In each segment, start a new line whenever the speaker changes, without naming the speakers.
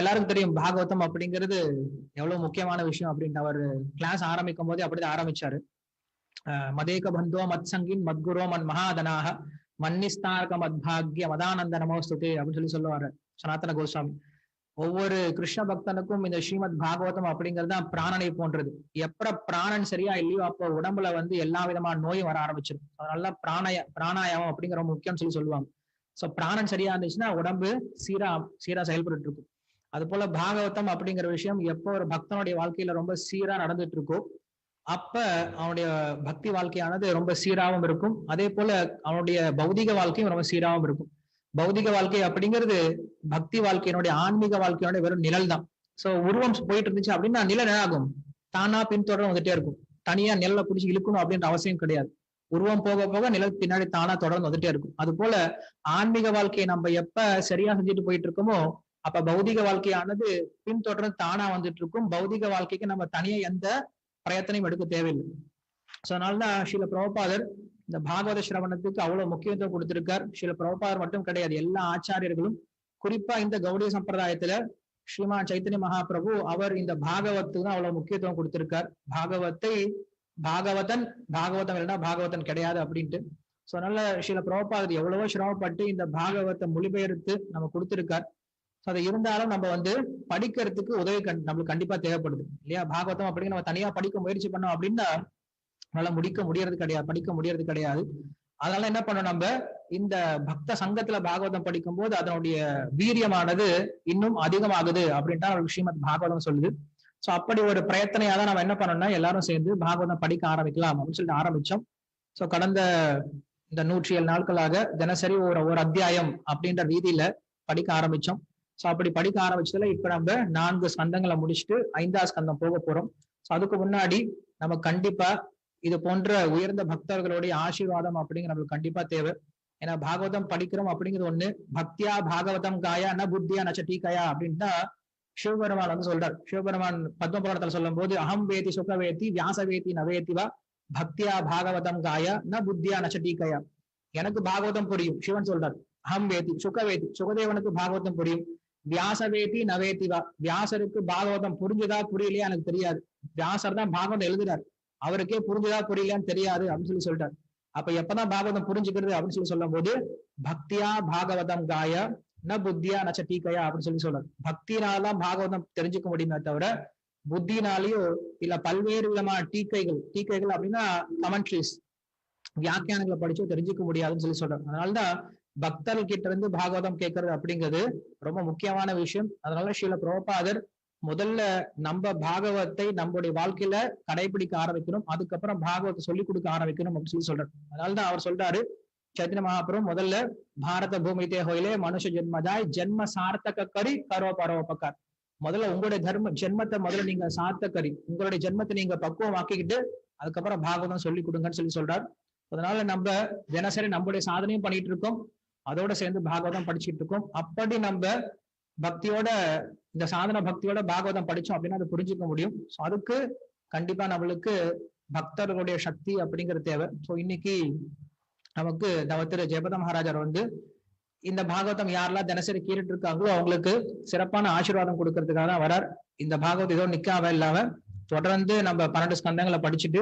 எல்லாருக்கும் தெரியும் பாகவதம் அப்படிங்கிறது எவ்வளவு முக்கியமான விஷயம் அப்படின்ட்டு அவர் கிளாஸ் ஆரம்பிக்கும் போதே அப்படிதான் ஆரம்பிச்சாரு. மதேக பந்தோ மத் சங்கின் மத்குரோ மன் மகாதனாக மன்னிஸ்தார்க மத்பாகிய மதானந்த நமோஸ்துதே அப்படின்னு சொல்லுவாரு சனாதன கோஸ்வாமி. ஒவ்வொரு கிருஷ்ண பக்தனுக்கும் இந்த ஸ்ரீமத் பாகவதம் அப்படிங்கிறது தான் பிராணனை போன்றது. எப்ப பிராணன் சரியா இல்லையோ அப்போ உடம்புல எல்லா விதமான நோயும் வர ஆரம்பிச்சிடும். அதனால பிராணாயாமம் அப்படிங்கிற முக்கியம் சொல்லுவாங்க. சோ பிராணன் சரியா இருந்துச்சுன்னா உடம்பு சீரா செயல்பட்டு இருக்கும். அது போல பாகவதம் அப்படிங்கிற விஷயம் எப்போ ஒரு பக்தனுடைய வாழ்க்கையில ரொம்ப சீரா நடந்துட்டு இருக்கோ அப்ப அவனுடைய பக்தி வாழ்க்கையானது ரொம்ப சீராகவும் இருக்கும். அதே போல அவனுடைய பௌதிக வாழ்க்கையும் ரொம்ப சீராகவும் இருக்கும். பௌதிக வாழ்க்கை அப்படிங்கிறது பக்தி வாழ்க்கையினுடைய ஆன்மீக வாழ்க்கையோட வெறும் நிழல் தான். சோ உருவம் போயிட்டு இருந்துச்சு அப்படின்னா நிழல் ஆகும், தானா பின்தொடர்ந்து வந்துட்டே இருக்கும். தனியா நிழலை பிடிச்சி இழுக்கணும் அப்படின்ற அவசியம் கிடையாது. உருவம் போக போக நிழல் பின்னாடி தானா தொடர்ந்து வந்துட்டே இருக்கும். அது போல ஆன்மீக வாழ்க்கையை நம்ம எப்ப சரியா செஞ்சுட்டு போயிட்டு இருக்கோமோ அப்ப பௌதிக வாழ்க்கையானது பின்தொடர்ந்து தானா வந்துட்டு இருக்கும். பௌதிக வாழ்க்கைக்கு நம்ம தனியா எந்த பிரயத்தனையும் எடுக்க தேவையில்லை. சோ அதனாலதான் ஸ்ரீல பிரபுபாதர் இந்த பாகவத சிரவணத்துக்கு அவ்வளவு முக்கியத்துவம் கொடுத்திருக்கார். ஸ்ரீல பிரபுபாதர் மட்டும் கிடையாது, எல்லா ஆச்சாரியர்களும் குறிப்பா இந்த கௌடிய சம்பிரதாயத்துல ஸ்ரீமான் சைத்தன்ய மகாபிரபு அவர் இந்த பாகவத்துக்கு தான் அவ்வளவு முக்கியத்துவம் கொடுத்திருக்கார். பாகவதம் இல்லைன்னா பாகவதன் கிடையாது அப்படின்ட்டு. சோ அதனால ஸ்ரீல பிரபுபாதர் எவ்வளவோ சிரமப்பட்டு இந்த பாகவத்தை மொழிபெயர்த்து நம்ம கொடுத்திருக்கார். அது இருந்தாலும் நம்ம படிக்கிறதுக்கு உதவி நம்மளுக்கு கண்டிப்பா தேவைப்படுது இல்லையா? பாகவதம் அப்படின்னு நம்ம தனியா படிக்க முயற்சி பண்ணோம் அப்படின்னா நம்மளால படிக்க முடியறது கிடையாது. அதனால என்ன பண்ணோம், நம்ம இந்த பக்த சங்கத்துல பாகவதம் படிக்கும் போது அதனுடைய வீரியமானது இன்னும் அதிகமாகுது அப்படின்ட்டு ஒரு ஸ்ரீமத் பாகவதம் சொல்லுது. சோ அப்படி ஒரு பிரயத்தனையா தான் நம்ம என்ன பண்ணோம்னா எல்லாரும் சேர்ந்து பாகவதம் படிக்க ஆரம்பிக்கலாம் அப்படின்னு சொல்லிட்டு ஆரம்பிச்சோம். சோ கடந்த இந்த 107 நாட்களாக தினசரி ஒரு அத்தியாயம் அப்படின்ற ரீதியில படிக்க ஆரம்பிச்சோம். சோ அப்படி படிக்க ஆரம்பிச்சதுல இப்ப நம்ம 4 ஸ்கந்தங்களை முடிச்சுட்டு 5ஆவது ஸ்கந்தம் போக போறோம். சோ அதுக்கு முன்னாடி நம்ம கண்டிப்பா இது போன்ற உயர்ந்த பக்தர்களுடைய ஆசீர்வாதம் அப்படிங்கிற நம்மளுக்கு கண்டிப்பா தேவை. ஏன்னா பாகவதம் படிக்கிறோம் அப்படிங்கிறது ஒண்ணு, பக்தியா பாகவதம் காயா ந புத்தியா நச்சட்டீகயா அப்படின்னா சிவபெருமான் சொல்றார். சிவபெருமான் பத்மபுராணத்துல சொல்லும் போது அகம் வேதி சுகவேதி வியாசவேதி நவேதிவா பக்தியா பாகவதம் காயா ந புத்தியா நச்சட்டீகயா. எனக்கு பாகவதம் புரியும் சிவன் சொல்றார். அகம் வேதி சுகவேதி, சுகதேவனுக்கு பாகவதம் புரியும். வியாசவேதி நவேதிவா, வியாசருக்கு பாகவதம் புரிஞ்சுதா புரியலையா எனக்கு தெரியாது. வியாசர் தான் பாகவதம் எழுதுறாரு, அவருக்கே புரிஞ்சுதா புரியலையான்னு தெரியாது அப்படின்னு சொல்லிட்டார். அப்ப எப்பதான் பாகவதம் புரிஞ்சுக்கிறது அப்படின்னு சொல்லும் போது பக்தியா பாகவதம் காய ந புத்தியா நச்சட்டீகயா அப்படின்னு சொல்றாரு. பக்தினால்தான் பாகவதம் தெரிஞ்சுக்க முடியுமே தவிர புத்தினாலேயோ இல்ல பல்வேறு விதமான டீக்கைகள் அப்படின்னா கமெண்ட்ரிஸ் வியாக்கியானங்களை படிச்சோ தெரிஞ்சுக்க முடியாதுன்னு சொல்றாரு. அதனாலதான் பக்தர்கள் கிட்ட இருந்து பாகவதம் கேட்கறது அப்படிங்கிறது ரொம்ப முக்கியமான விஷயம். அதனால ஸ்ரீல பிரபுபாதர் முதல்ல நம்ம பாகவத்தை நம்மளுடைய வாழ்க்கையில கடைபிடிக்க ஆரம்பிக்கணும், அதுக்கப்புறம் பாகவத்தை சொல்லிக் கொடுக்க ஆரம்பிக்கணும் அப்படின்னு சொல்றாரு. அதனாலதான் அவர் சொல்றாரு சைத்தன்ய மகாபிரபு முதல்ல பாரத பூமி தேகோயிலே மனுஷ ஜென்மதாய் ஜென்ம சார்த்தக கரி கரோ பரோபகார். முதல்ல உங்களுடைய ஜென்மத்தை முதல்ல நீங்க சார்த்தக்கரி, உங்களுடைய ஜென்மத்தை நீங்க பக்குவம் ஆக்கிக்கிட்டு அதுக்கப்புறம் பாகவதம் சொல்லி கொடுங்கன்னு சொல்றாரு. அதனால நம்ம தினசரி நம்மளுடைய சாதனையும் பண்ணிட்டு இருக்கோம், அதோட சேர்ந்து பாகவதம் படிச்சுட்டு இருக்கோம். அப்படி நம்ம பக்தியோட இந்த சாதன பக்தியோட பாகவதம் படிச்சோம் அப்படின்னா அதை புரிஞ்சுக்க முடியும். ஸோ அதுக்கு கண்டிப்பா நம்மளுக்கு பக்தர்களுடைய சக்தி அப்படிங்கிறது தேவை. ஸோ இன்னைக்கு நமக்கு திரு ஜெயபத மகாராஜர் இந்த பாகவதம் யாரெல்லாம் தினசரி கேட்டுட்டு இருக்காங்களோ அவங்களுக்கு சிறப்பான ஆசீர்வாதம் கொடுக்கறதுக்காக தான் வரார். இந்த பாகவதம் இதோ நிக்காம இல்லாம தொடர்ந்து நம்ம 12 ஸ்கந்தங்களை படிச்சுட்டு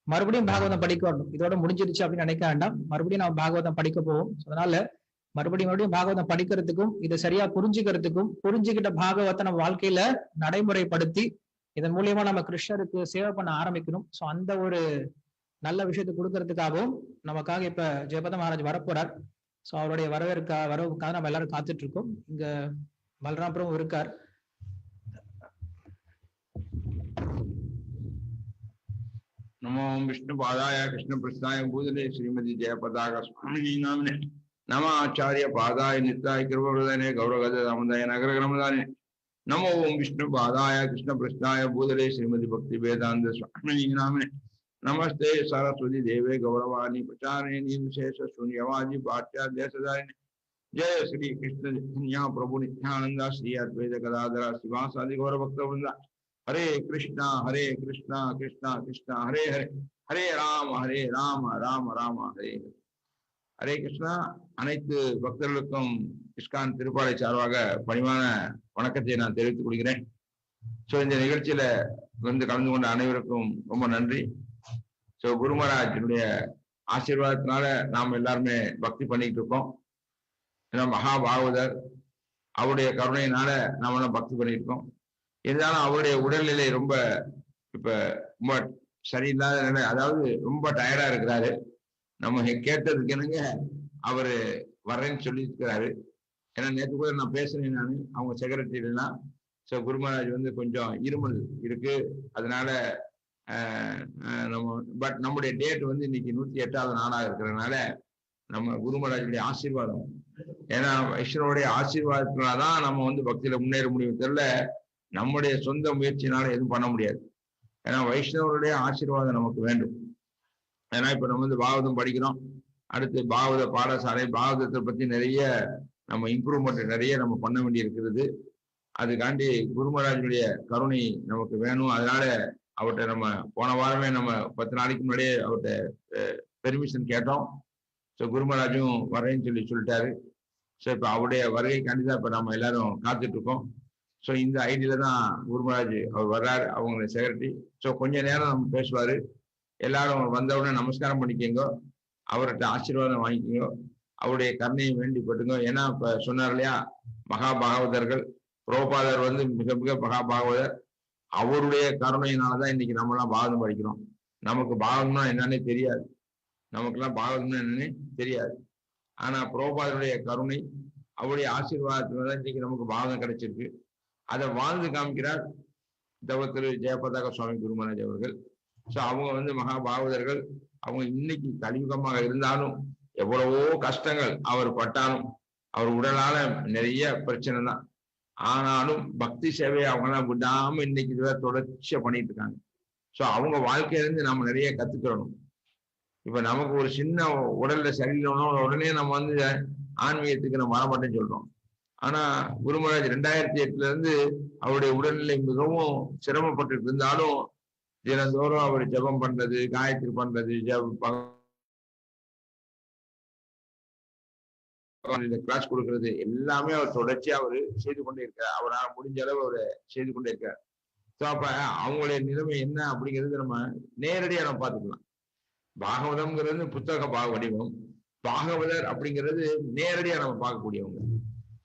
மறுபடியும் பாகவதம் படிக்க வரணும். இதோட முடிஞ்சிருச்சு அப்படின்னு நினைக்க வேண்டாம், மறுபடியும் நம்ம பாகவதம் படிக்க போவோம். அதனால மறுபடியும் பாகவதம் படிக்கிறதுக்கும் இதை சரியா புரிஞ்சுக்கிறதுக்கும் புரிஞ்சுக்கிட்ட பாகவத்தை நம்ம வாழ்க்கையில நடைமுறைப்படுத்தி இதன் மூலியமா நம்ம கிருஷ்ணருக்கு சேவை பண்ண ஆரம்பிக்கணும். ஸோ அந்த ஒரு நல்ல விஷயத்தை கொடுக்கறதுக்காகவும் நமக்காக இப்ப ஜெயபத மகாராஜ் வரப்போறார். ஸோ அவருடைய வரவுக்காக நம்ம எல்லாரும் காத்துட்டு இருக்கோம். இங்க பலராமபுரம் இருக்கார்.
नमो विष्णु पादाय कृष्ण प्रस्थाय भूतले श्रीमती जयपताका स्वामी नामने नम आचार्य पादाय नित्याय कृपप्रदाने गौरगद दामोदय नगर ग्रमदाने नमो विष्णु पादाय कृष्ण प्रस्थाय भूतले श्रीमती भक्ति वेदांत स्वामी नामने नमस्ते सरस्वती देवे गौरवाणी प्रचारिणी विशेष शून्यवादी पाठ्याध्याय सदारिणी जय श्री कृष्ण प्रभु नित्यानंद श्री अद्वैत गदाधर शिवासादि गौर भक्त वृंदा हरे कृष्णा कृष्णा कृष्णा हरे हरे हरे राम राम राम हरे हरे கிருஷ்ணா. அனைத்து பக்தர்களுக்கும் இஸ்கான் திருப்பாலை சார்பாக பணிவான வணக்கத்தை நான் தெரிவித்துக் கொள்கிறேன். ஸோ இந்த நிகழ்ச்சியில வந்து கலந்து கொண்ட அனைவருக்கும் ரொம்ப நன்றி. ஸோ குரு மகாராஜனுடைய ஆசீர்வாதத்தினால நாம் எல்லாருமே பக்தி பண்ணிட்டு இருக்கோம். ஏன்னா மகா பாகவதர் அவருடைய கருணையினால நாம எல்லாம் பக்தி பண்ணிட்டு இருக்கோம். இருந்தாலும் அவருடைய உடல்நிலை ரொம்ப இப்ப ரொம்ப சரியில்லாத நிலை, அதாவது ரொம்ப டயர்டா இருக்கிறாரு. நம்ம கேட்டதுக்கு என்னங்க அவரு வர்றேன்னு சொல்லி இருக்கிறாரு. ஏன்னா நேற்று கூட நான் பேசுறேன், நான் அவங்க செக்ரட்டரிலாம். ஸோ குரு மகாராஜ் வந்து கொஞ்சம் இருமல் இருக்கு, அதனால நம்ம பட் நம்முடைய டேட் வந்து இன்னைக்கு 108வது நாளாக இருக்கிறதுனால நம்ம குரு மகாராஜுடைய ஆசீர்வாதம், ஏன்னா வைஷ்ணவருடைய ஆசீர்வாதத்தினால்தான் நம்ம வந்து பக்தியில முன்னேற முடியும், தெரியல நம்முடைய சொந்த முயற்சினால எதுவும் பண்ண முடியாது. ஏன்னா வைஷ்ணவருடைய ஆசீர்வாதம் நமக்கு வேண்டும். ஏன்னா இப்ப நம்ம வந்து பாகவதம் படிக்கிறோம், அடுத்து பாகவத பாடசாலை, பாகவதத்தை பத்தி நிறைய நம்ம இம்ப்ரூவ்மெண்ட் நிறைய நம்ம பண்ண வேண்டி இருக்கிறது. அதுக்காண்டி குரு மகாராஜனுடைய கருணை நமக்கு வேணும். அதனால அவர்கிட்ட நம்ம போன வாரமே நம்ம 10 நாளைக்கு முன்னாடியே அவர்கிட்ட பெர்மிஷன் கேட்டோம். ஸோ குரு மகாராஜும் வரேன்னு சொல்லிட்டாரு. ஸோ இப்போ அவருடைய வருகைக்காண்டி தான் இப்போ நம்ம எல்லாரும் காத்துட்டு இருக்கோம். ஸோ இந்த ஐடியில தான் குரு மகாராஜ் அவர் வர்றாரு, அவங்க செக்ரட்டரி. ஸோ கொஞ்ச நேரம் நம்ம பேசுவாரு. எல்லாரும் வந்தவுடனே நமஸ்காரம் பண்ணிக்கோங்க, அவர்கிட்ட ஆசீர்வாதம் வாங்கிக்கோங்க, அவருடைய கருணையை வேண்டிப்பட்டுங்க. ஏன்னா இப்ப சொன்னார் இல்லையா, மகா பாகவதர்கள், புரோபாதர் வந்து மிக மிக மகா பாகவதர். அவருடைய கருணையினாலதான் இன்னைக்கு நம்மளாம் பாகவதம் படிக்கிறோம். நமக்கு பாகவதம்னா என்னன்னே தெரியாது, நமக்கெல்லாம் பாகவதம்னா என்னன்னே தெரியாது. ஆனா புரோபாதருடைய கருணை, அவருடைய ஆசீர்வாதத்தினால இன்னைக்கு நமக்கு பாகவதம் கிடைச்சிருக்கு. அதை வாழ்ந்து காமிக்கிறார் திரு ஜெயபதாக சுவாமி குரு மகாராஜ் அவர்கள். ஸோ அவங்க வந்து மகா பாகவதர்கள். அவங்க இன்னைக்கு கலியுகமாக இருந்தாலும் எவ்வளவோ கஷ்டங்கள் அவர் பட்டாலும், அவர் உடலால நிறைய பிரச்சனை தான், ஆனாலும் பக்தி சேவையை அவங்கெல்லாம் விடாம இன்னைக்கு இதுவரை தொடர்ச்சியா பண்ணிட்டு இருக்காங்க. ஸோ அவங்க வாழ்க்கையிலிருந்து நம்ம நிறைய கத்துக்கிறணும். இப்ப நமக்கு ஒரு சின்ன உடல்ல சரியில்லைன்னா உடனே நம்ம வந்து ஆன்மீகத்துக்கு நம்ம வரமாட்டேன்னு சொல்றோம். ஆனா குரு மகாராஜ் 2008 இருந்து அவருடைய உடல்நிலை மிகவும் சிரமப்பட்டு இருந்தாலும் தினந்தோறும் அவர் ஜபம் பண்றது, காயத்ரி பண்றது, கிளாஸ் கொடுக்கறது எல்லாமே அவர் தொடர்ச்சியா அவரு செய்து கொண்டே இருக்கார். அவரால் முடிஞ்ச அளவு அவரு செய்து கொண்டே இருக்கார். ஸோ அப்ப அவங்களுடைய நிலைமை என்ன அப்படிங்கிறது நம்ம நேரடியா நம்ம பார்த்துக்கலாம். பாகவதம்ங்கிறது புத்தக வடிவம், பாகவதர் அப்படிங்கிறது நேரடியா நம்ம பார்க்கக்கூடியவங்க.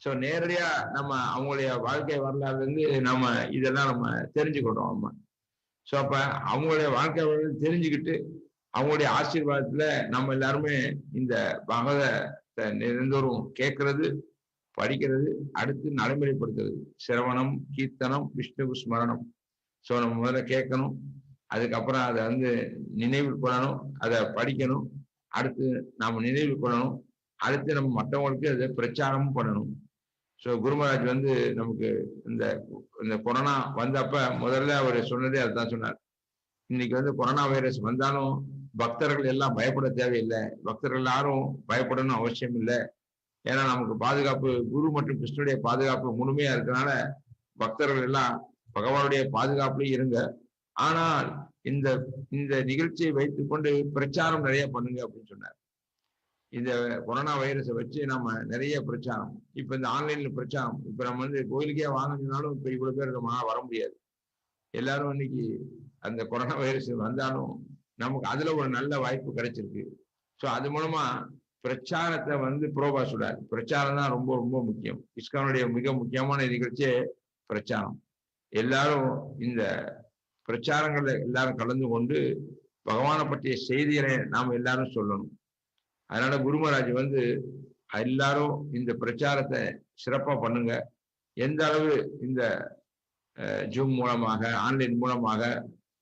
ஸோ நேரடியா நம்ம அவங்களுடைய வாழ்க்கை வரலாறுல இருந்து நம்ம இதெல்லாம் நம்ம தெரிஞ்சுக்கிட்டோம். நம்ம ஸோ அப்ப அவங்களுடைய வாழ்க்கை வரலாறு தெரிஞ்சுக்கிட்டு அவங்களுடைய ஆசீர்வாதத்துல நம்ம எல்லாருமே இந்த பாகவதத்தை நிரந்தோறும் கேட்கறது, படிக்கிறது, அடுத்து நடைமுறைப்படுத்துறது, சிரவணம், கீர்த்தனம், விஷ்ணு ஸ்மரணம். ஸோ நம்ம முதல்ல கேட்கணும், அதுக்கப்புறம் அதை வந்து நினைவில் கொள்ளணும், அதை படிக்கணும், அடுத்து நாம நினைவில் கொள்ளணும், அடுத்து நம்ம மற்றவங்களுக்கு அதை பிரச்சாரமும் பண்ணணும். ஸோ குரு மகாராஜ் வந்து நமக்கு இந்த கொரோனா வந்தப்ப முதல்ல அவர் சொன்னதே அதுதான் சொன்னார். இன்னைக்கு வந்து கொரோனா வைரஸ் வந்தாலும் பக்தர்கள் எல்லாம் பயப்பட தேவையில்லை, பக்தர்கள் யாரும் பயப்படணும் அவசியம் இல்லை. ஏன்னா நமக்கு பாதுகாப்பு, குரு மற்றும் கிருஷ்ணனுடைய பாதுகாப்பு முழுமையா இருக்கனால பக்தர்கள் எல்லாம் பகவானுடைய பாதுகாப்புலயும் இருங்க. ஆனால் இந்த இந்த நிகழ்ச்சியை வைத்துக்கொண்டு பிரச்சாரம் நிறைய பண்ணுங்க அப்படின்னு சொன்னார். இந்த கொரோனா வைரஸை வச்சு நம்ம நிறைய பிரச்சாரம், இப்ப இந்த ஆன்லைன்ல பிரச்சாரம், இப்ப நம்ம வந்து கோயிலுக்கே வாங்கினாலும் இப்ப இவ்வளவு பேர் நம்ம வர முடியாது. எல்லாரும் இன்னைக்கு அந்த கொரோனா வைரஸ் வந்தாலும் நமக்கு அதுல ஒரு நல்ல வாய்ப்பு கிடைச்சிருக்கு. ஸோ அது மூலமா பிரச்சாரத்தை வந்து புரோபா சொல்றாரு, பிரச்சாரம் தான் ரொம்ப ரொம்ப முக்கியம். இஸ்கானுடைய மிக முக்கியமான நிகழ்ச்சியே பிரச்சாரம். எல்லாரும் இந்த பிரச்சாரங்கள்ல எல்லாரும் கலந்து கொண்டு பகவானை பற்றிய செய்திகளை நாம் எல்லாரும் சொல்லணும். அதனால குரு மகாராஜ் வந்து எல்லாரும் இந்த பிரச்சாரத்தை சிறப்பா பண்ணுங்க. எந்த அளவு இந்த ஜூம் மூலமாக, ஆன்லைன் மூலமாக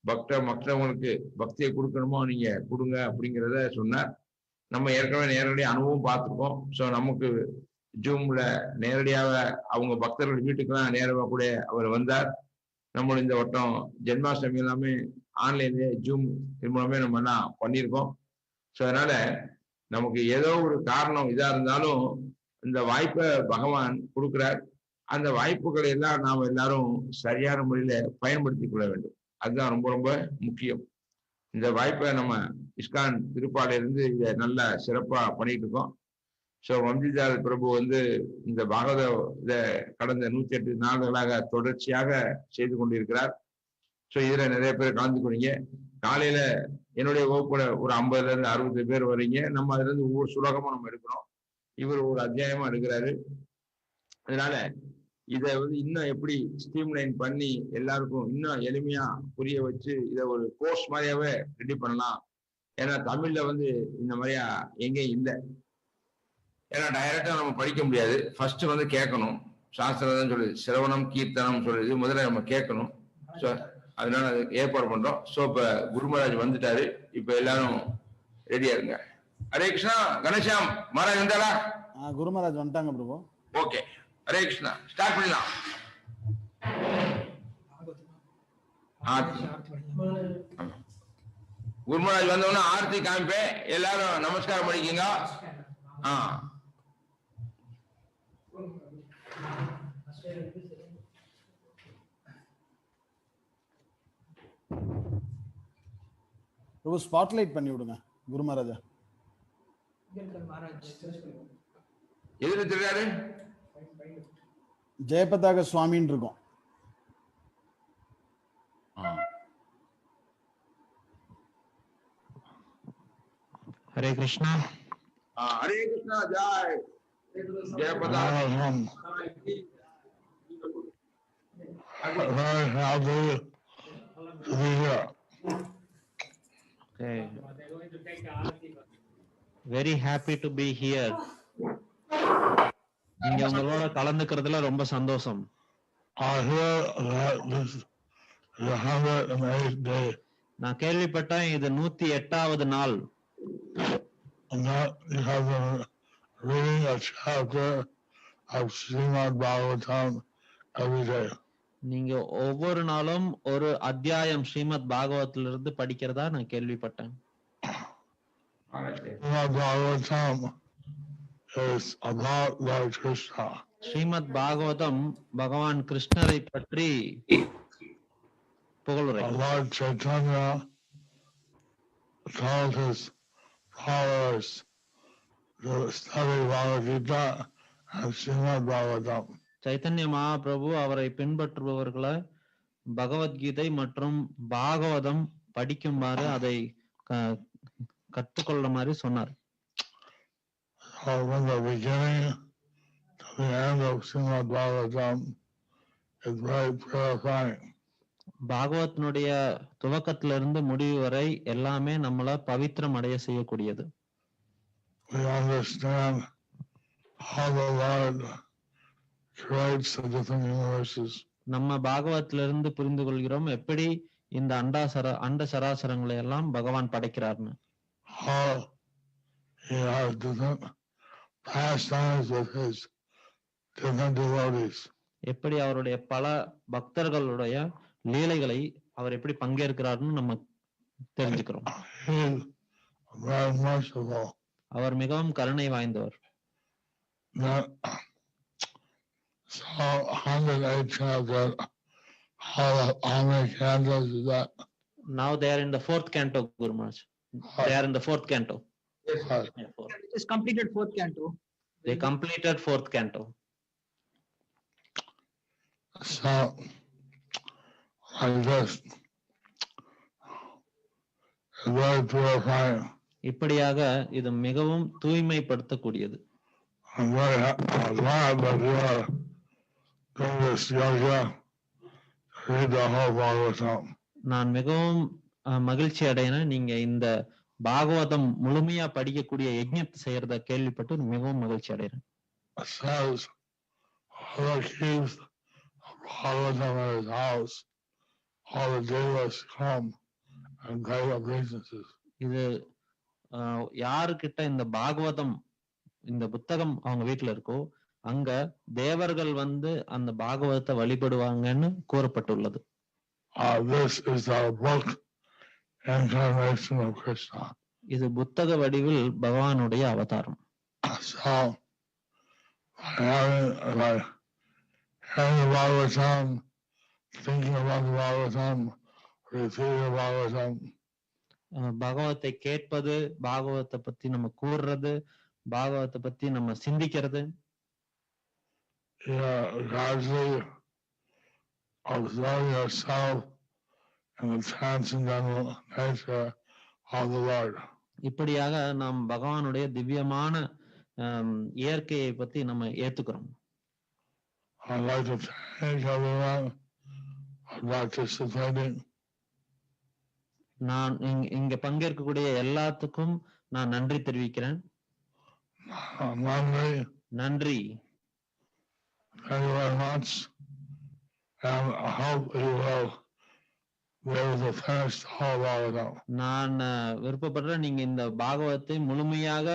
மற்றவங்களுக்கு பக்தியை கொடுக்கணுமோ நீங்க கொடுங்க அப்படிங்கிறத சொன்னார். நம்ம ஏற்கனவே நேரடியாக அனுபவம் பார்த்துருக்கோம். ஸோ நமக்கு ஜூம்ல நேரடியாக அவங்க பக்தர்கள் வீட்டுக்கெல்லாம் நேரடியாக கூட அவர் வந்தார். நம்ம இந்த வட்டம் ஜென்மாஷ்டமி எல்லாமே ஆன்லைன்லேயே ஜூம் மூலமே நம்ம எல்லாம் பண்ணியிருக்கோம். ஸோ அதனால நமக்கு ஏதோ ஒரு காரணம் இதா இருந்தாலும் இந்த வாய்ப்பை பகவான் கொடுக்கிறார். அந்த வாய்ப்புகளை எல்லாம் நாம் எல்லாரும் சரியான முறையில பயன்படுத்தி கொள்ள வேண்டும். அதுதான் ரொம்ப ரொம்ப முக்கியம். இந்த வாய்ப்பை நம்ம இஸ்கான் திருப்பாலையிலிருந்து இதை நல்லா சிறப்பா பண்ணிட்டு இருக்கோம். சோ வம்சிதாஸ் பிரபு வந்து இந்த பாகவத இத கடந்த 108 நாள்களாக தொடர்ச்சியாக செய்து கொண்டிருக்கிறார். சோ இதுல நிறைய பேர் கலந்துக்கிறீங்க. காலையில என்னுடைய வகுப்புல ஒரு 50ல இருந்து 60 பேர் வரீங்க. நம்ம அதுல இருந்து ஒவ்வொரு சுலகமும் நம்ம எடுக்கிறோம். இவர் ஒரு அத்தியாயமா எடுக்கிறாரு. அதனால இதை வந்து இன்னும் எப்படி ஸ்ட்ரீம்லைன் பண்ணி எல்லாருக்கும் இன்னும் எளிமையா புரிய வச்சு இதை ஒரு கோர்ஸ் மாதிரியாவே ரெடி பண்ணலாம். ஏன்னா தமிழ்ல வந்து இந்த மாதிரியா எங்கேயும் இல்லை. ஏன்னா டைரக்டா நம்ம படிக்க முடியாது. ஃபர்ஸ்ட் வந்து கேட்கணும். சாஸ்திரம் தான் சொல்லுது, சிரவணம் கீர்த்தனம் சொல்லுது, முதல்ல நம்ம கேட்கணும். ஸோ அதனால அதுக்கு ஏற்பாடு பண்றோம். ஸோ இப்ப குருமராஜ் வந்துட்டாரு. இப்ப எல்லாரும் ரெடியா இருங்க. ஹரே கிருஷ்ணா. கணேஷாம் மகாராஜ் வந்தாரா?
குருமராஜ் வந்துட்டாங்க பிரபு.
ஓகே, ஹரே கிருஷ்ணா. ஸ்டார்ட் பண்ணலாம். குருமராஜ் வந்தவொடனே ஆர்த்தி காமிப்பேன். எல்லாரும் நமஸ்காரம் பண்ணிக்கீங்க.
பிரபு ஸ்பாட்லைட் பண்ணி விடுங்க குருமராஜா.
எதுல தெரியாரு?
ஜெயபதாக சுவாமின்னு இருக்கும்.
Hare Krishna.
Hare Krishna. Jai ஜெயபதாக.
Okay. Very happy to be here. நீங்க உங்களோட கலந்துக்கிறதுல ரொம்ப சந்தோஷம். நான் கேள்விப்பட்டேன் இது 108வது நாள். நீங்க ஒவ்வொரு நாளும் ஒரு அத்தியாயம் ஸ்ரீமத் பாகவத்திலிருந்து படிக்கிறதா நான் கேள்விப்பட்டேன். ஸ்ரீமத் பாகவதம் பகவான் கிருஷ்ணரை பற்றி புகழுரை.
Lord Chaitanya told his followers to study Bhagavad Gita and Srimad Bhagavatam.
Chaitanya Mahaprabhu அவரை பின்பற்றுபவர்களை பகவத்கீதை மற்றும் பாகவதம் படிக்குமாறு அதை கற்றுக்கொள்ள மாதிரி சொன்னார்.
From the beginning to the end of Srimad Bhagavatam is very purifying.
பாகவத்னுடைய துவக்கத்திலிருந்து முடிவு வரை எல்லாமே நம்மள பவித்திரம் அடைய செய்யக்கூடியது.
We understand how the Lord creates the different universes.
நம்ம பாகவத்திலிருந்து புரிந்து கொள்கிறோம் எப்படி இந்த அண்ட சராசரங்களை எல்லாம் பகவான் படைக்கிறார்னு.
How he has different pastimes with his different devotees.
எப்படி அவருடைய பல பக்தர்களுடைய லீலைகளை அவர் எப்படி பங்கேற்கிறார்னு நம்ம தெரிஞ்சுக்கிறோம். அவர் மிகவும் கருணை வாய்ந்தவர். Now they are in the 4th canto, Guru Maharaj. They are in the 4th canto.
Yes, sir. It is completed 4th canto.
They completed 4th canto.
So I just very purifying.
இப்படியாக இது மிகவும் தூய்மைப்படுத்தக்கூடியது.
I'm very glad that you are doing this yoga to read the whole Bhagavatam. நான்
மிகவும் மகிழ்ச்சி அடைகிறேன். நீங்க இந்த பாகவதம் முழுமையா படிக்கக்கூடிய யஜ்ஞத்தை செய்யறத கேள்விப்பட்டு மிகவும் மகிழ்ச்சி அடைகிறேன்.
Bhagavatam in his house, all the devas come and give obeisances.
இது யாருக்கிட்ட இந்த பாகவதம் இந்த புத்தகம் அவங்க வீட்டுல இருக்கோ அங்க தேவர்கள் வந்து அந்த பாகவதத்தை வழிபடுவாங்கன்னு கூறப்பட்டுள்ளது.
This is our book, Incarnation of Krishna.
இது புத்தக வடிவில் பகவானுடைய அவதாரம்.
So, having the Bhagavatam, thinking about the Bhagavatam, repeating the Bhagavatam.
பகவத்தை கேட்பது, பாகவத்தை பத்தி நம்ம கூறுறது, பாகவத்தை பத்தி நம்ம சிந்திக்கிறது,
gradually observe yourself in the transcendental nature of the Lord.
இப்படியாக நாம் பகவானுடைய திவ்யமான இயற்கையை பத்தி நம்ம ஏத்துக்கிறோம்.
I'd like to thank everyone for participating.
நான் இங்க பங்கேற்கக்கூடிய எல்லாத்துக்கும் நான் நன்றி தெரிவிக்கிறேன். நன்றி.
Thank you very much. And I hope you will be able to finish the whole Bhagavatam.
நான் விருப்பப்படுறேன் நீங்க இந்த பாகவத்தை முழுமையாக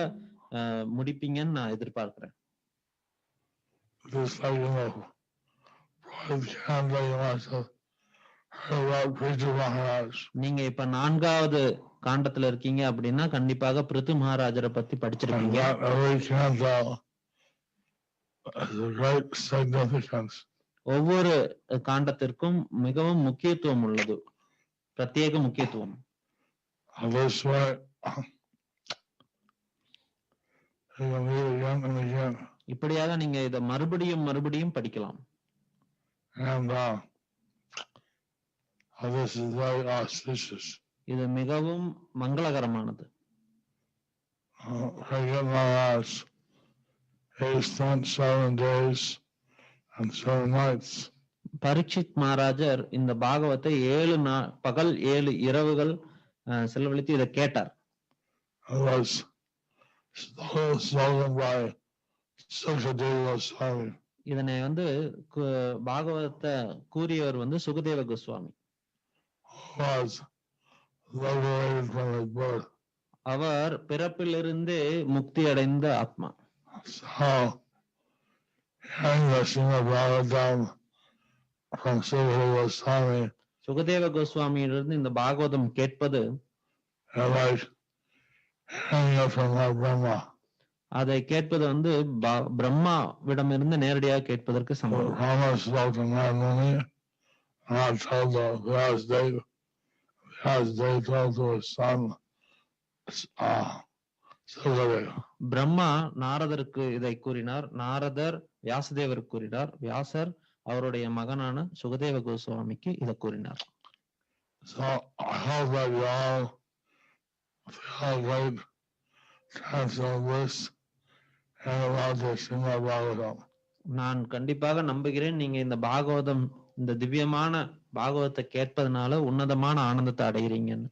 முடிப்பீங்கன்னு நான் எதிர்பார்க்கிறேன்.
Just like you know,
நீங்க இப்ப 4வது காண்டத்துல இருக்கீங்க அப்படின்னா கண்டிப்பாக பிருது மகாராஜரை பத்தி படிச்சிருக்கீங்க. ஒவ்வொரு காண்டத்திற்கும் மிகவும் முக்கியத்துவம் உள்ளது, பிரத்யேக முக்கியத்துவம். இப்படியாக நீங்க இத மறுபடியும் மறுபடியும் படிக்கலாம். இது மிகவும் மங்களகரமானது. பரீட்சித் மகாராஜர் இந்த பாகவத்தை 7 பகல் 7 இரவுகள் செலவழித்து இதை கேட்டார். இதனை பாகவத்தை கூறியவர் சுகதேவ கோஸ்வாமி. அவர் பிறப்பிலிருந்தே முக்தி அடைந்த ஆத்மா. சுகதேவ கோஸ்வாமியிலிருந்து இந்த பாகவதம் கேட்பது அதை கேட்பது பிரம்மாவிடமிருந்து நேரடியாக கேட்பதற்கு சமம். பிரம்மா நாரதருக்கு இதை கூறினார், நாரதர் வியாசதேவருக்கு கூறினார், வியாசர் அவருடைய மகனான சுகதேவ கோஸ்வாமிக்கு இதை கூறினார். நான் கண்டிப்பாக நம்புகிறேன் நீங்க இந்த பாகவதம், இந்த திவ்யமான பாகவத்தை கேட்பதனால உன்னதமான ஆனந்தத்தை அடைகிறீங்கன்னு.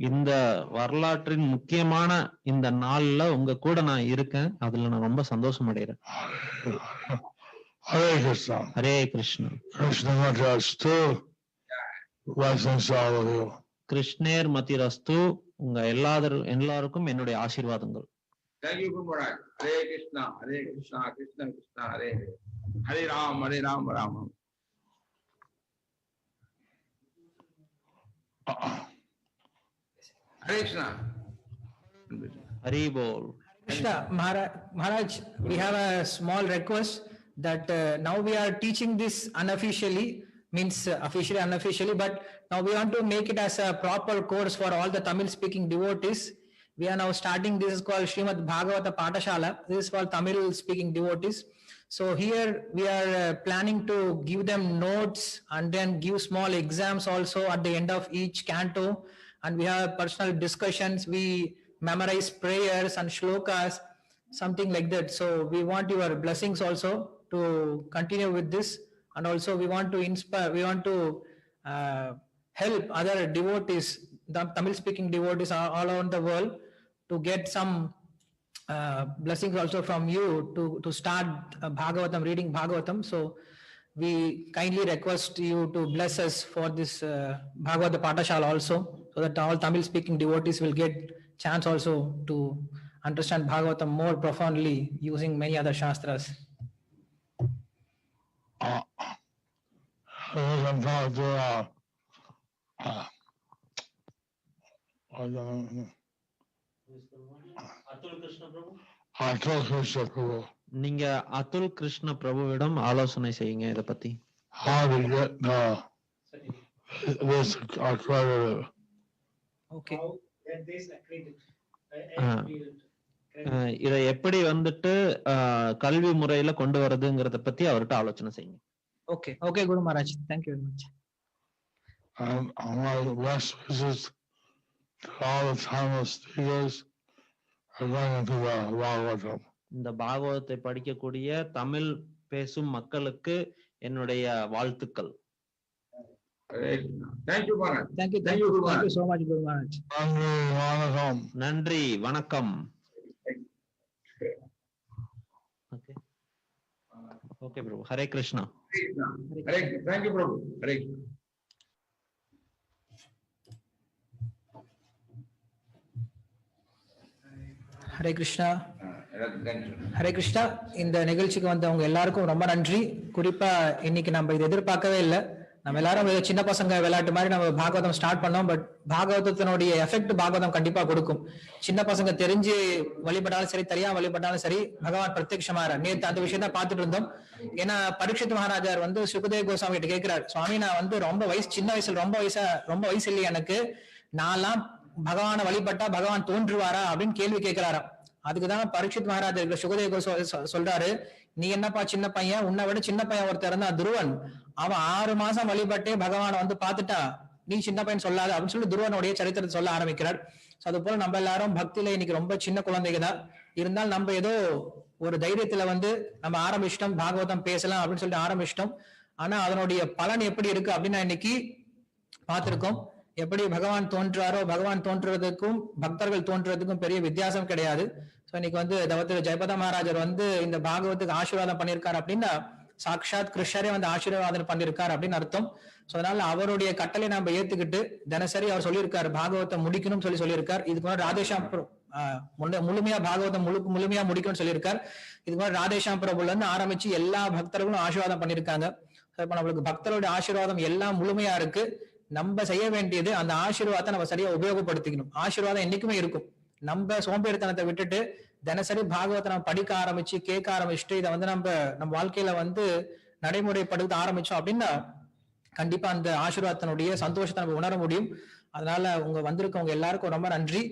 இந்த வரலாற்றின் முக்கியமான இந்த நாள்ல உங்க கூட நான் இருக்கேன், அதுல நான் ரொம்ப சந்தோஷம் அடைகிறேன்.
ஹரே கிருஷ்ணா.
ஹரே கிருஷ்ணா. கிருஷ்ணேர் மதிரஸ்து. உங்க எல்லாருக்கும் என்னுடைய ஆசீர்வாதங்கள்.
Thank you, Guru Maharaj. Hare Krishna, Hare Krishna, Krishna Krishna, Hare Hare. Hare Ram, Hare Ram, Ram. Hare Krishna.
Hari Bol.
Krishna, Maharaj, we have a small request that now we are teaching this unofficially, means officially, unofficially, but now we want to make it as a proper course for all the Tamil speaking devotees. We are now starting, this is called Srimad Bhagavata Pathashala. This is for Tamil speaking devotees. So here we are planning to give them notes and then give small exams also at the end of each canto. And we have personal discussions. We memorize prayers and shlokas, something like that. So we want your blessings also to continue with this. And also we want to inspire, we want to help other devotees, the Tamil speaking devotees all around the world, to get some blessings also from you to start Bhagavatam, reading Bhagavatam. So we kindly request you to bless us for this Bhagavata Pathashala also, so that all Tamil speaking devotees will get chance also to understand Bhagavatam more profoundly using many other shastras.
நீங்க அதுல் கிருஷ்ண பிரபுவிடம் ஆலோசனை செய்யுங்க இத பத்தி.
How to get this accredited.
Okay
இதை எப்படி வந்துட்டு கல்வி முறையில கொண்டு வர்றதுங்கிறத பத்தி அவர்கிட்ட ஆலோசனை செய்யுங்க.
Okay okay Guru Maharaj, thank you very much.
And my best wishes to all the timeless speakers are going into the Bhagavatam.
இந்த பாகவதத்தை படிக்கக்கூடிய தமிழ் பேசும் மக்களுக்கு என்னுடைய வாழ்த்துக்கள்.
Thank you Maharaj.
Thank you so much குரு மகாராஜ்.
நன்றி, வணக்கம். ஓகே ஓகே பிரபு. ஹரே கிருஷ்ணா.
ஹரே தேங்க்யூ பிரபு. ஹரே
ஹரே கிருஷ்ணா. ஹரே கிருஷ்ணா. இந்த நிகழ்ச்சிக்கு வந்தவங்க எல்லாருக்கும் ரொம்ப நன்றி. குறிப்பா இன்னைக்கு நம்ம இதை எதிர்பார்க்கவே இல்லை. நம்ம எல்லாரும் சின்ன பசங்க விளையாட்டு மாதிரி நம்ம பாகவதம் ஸ்டார்ட் பண்ணோம். பட் பாகவதத்தினுடைய எஃபெக்ட் பாகவதம் கண்டிப்பா கொடுக்கும். சின்ன பசங்க தெரிஞ்சு வழிபட்டாலும் சரி, தெரியாம வழிபட்டாலும் சரி, பகவான் பிரத்யட்சமாற. நேற்று அந்த விஷயம் தான் பார்த்துட்டு இருந்தோம். ஏன்னா பரீட்சித் மகாராஜார் சுகதேவ கோஸ்வாமி கிட்ட கேட்கிறார், சுவாமி நான் ரொம்ப சின்ன வயசுல ரொம்ப வயசு இல்லையா எனக்கு, நான்லாம் பகவானை வழிபட்டா பகவான் தோன்றுவாரா அப்படின்னு கேள்வி கேட்கிறாராம். அதுக்குதான் பரீட்சித் மகாராஜர் சுகதேவ கோஸ்வாமி சொல்றாரு, நீ என்னப்பா சின்ன பையன், உன்னை விட சின்ன பையன் ஒருத்தர் இருந்தா துருவன், அவன் 6 மாசம் வழிபட்டே பகவானை பாத்துட்டா, நீ சின்ன பையன் சொல்லாத அப்படின்னு சொல்லி துருவனுடைய சரித்திரத்தை சொல்ல ஆரம்பிக்கிறார். அது போல நம்ம எல்லாரும் பக்தியில இன்னைக்கு ரொம்ப சின்ன குழந்தைங்க தான் இருந்தால் நம்ம ஏதோ ஒரு தைரியத்துல நம்ம ஆரம்பிச்சிட்டோம், பாகவதம் பேசலாம் அப்படின்னு சொல்லிட்டு ஆரம்பிச்சிட்டோம். ஆனா அதனுடைய பலன் எப்படி இருக்கு அப்படின்னு இன்னைக்கு பார்த்திருக்கோம். எப்படி பகவான் தோன்றாரோ, பகவான் தோன்றுறதுக்கும் பக்தர்கள் தோன்றுறதுக்கும் பெரிய வித்தியாசம் கிடையாது. சோ இன்னைக்கு தவத்திரு ஜெயபத மகாராஜர் இந்த பாகவத்துக்கு ஆசீர்வாதம் பண்ணியிருக்காரு அப்படின்னா சாக்ஷாத் கிருஷ்ணரே ஆசீர்வாதம் பண்ணியிருக்காரு அப்படின்னு அர்த்தம். சோ அதனால அவருடைய கட்டளை நம்ம ஏத்துக்கிட்டு தினசரி அவர் சொல்லியிருக்காரு பாகவத்தை முடிக்கணும்னு சொல்லியிருக்காரு. இதுக்கு முன்னாடி ராதேஷாம் முழுமையா பாகவதம் முழுமையா முடிக்கணும்னு சொல்லியிருக்காரு. இதுக்கு முன்னாடி ராதேஷாம் பிரபுல இருந்து ஆரம்பிச்சு எல்லா பக்தர்களும் ஆசீர்வாதம் பண்ணியிருக்காங்க. இப்ப நம்மளுக்கு பக்தருடைய ஆசீர்வாதம் எல்லாம் முழுமையா இருக்கு. நம்ம செய்ய வேண்டியது அந்த ஆசீர்வாதத்தை நம்ம சரியா உபயோகப்படுத்திக்கணும். ஆசீர்வாதம் என்னைக்குமே இருக்கும். நம்ம சோம்பேறித்தனத்தை விட்டுட்டு தினசரி பாகவத்தை நம்ம படிக்க ஆரம்பிச்சு கேட்க ஆரம்பிச்சுட்டு இதை நம்ம வாழ்க்கையில நடைமுறைப்படுத்த ஆரம்பிச்சோம் அப்படின்னா கண்டிப்பா அந்த ஆசீர்வாதத்தினுடைய சந்தோஷத்தை நம்ம உணர முடியும். அதனால வந்திருக்கவங்க எல்லாருக்கும் ரொம்ப நன்றி.